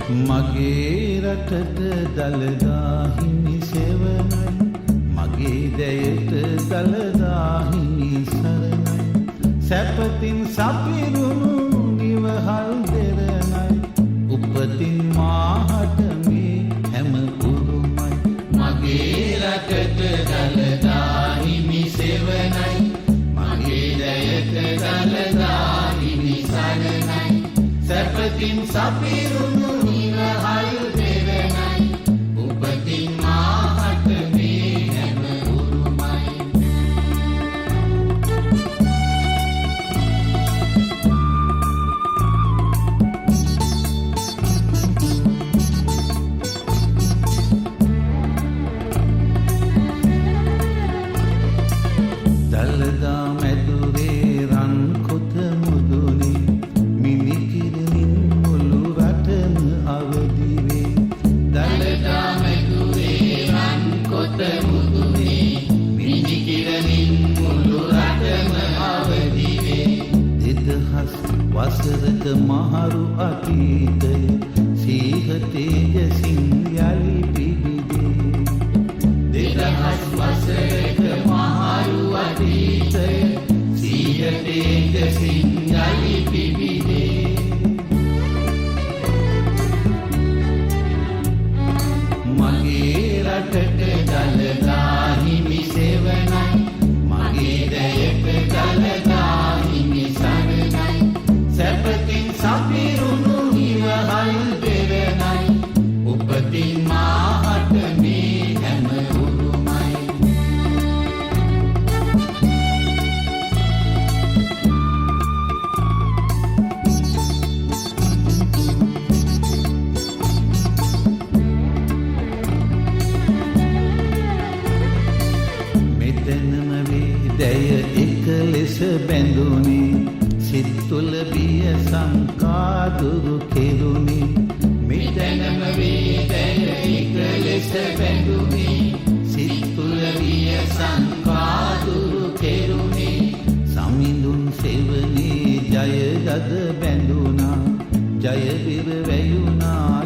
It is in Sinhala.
මගේ රටට දළදා හිමි සෙවණයි මගේ දැයට දළදා හිමි සරණයි සැපතින් සපිරුණු නිවහල් දෙරණයි උපතින් මාහට මේ හැම උරුමයි මගේ රටට දළදා හිමි සෙවණයි මගේ දැයට දළදා හිමි සරණයි සැපතින් සපිරුණු නිවහල් දෙරණයි උපතින් මාහට මේ හැම උරුමයි දළදා මැදුරේ රන් කොත මුදුනේ මිනිකිරමින් මුළු රටම අවදි වේ දළදා මැදුරේ රන් කොත මුදුනේ මිනිකිරමින් මුළු රටම අවදි වේ 2000 වසරක මහරු අතීතය සීහ තේජසින් යලි පිබිදේ 2000 වසරක මහරු අතීතය සීහ තේජසින් යලි පිබිදේ මගේ රටට දළදා හිමි සෙවණයි මගේ දැයට දළදා හිමි සරණයි සැපතින් සපිරුණු නිවහල් දෙරණයි උපතින් මාහට මේ හැම උරුමයි මෙතනම වේදය එක ලෙස බැඳුනේ සිත් තුළ බිය සංකා දුරු කෙරුණේ මෙතනම වේදය එක ලෙස බැඳුනේ සිත් තුළ බිය සංකා දුරු කෙරුණේ සමිඳුන් සෙවණේ ජය ගද බැඳුනා ජය විර වැයුණා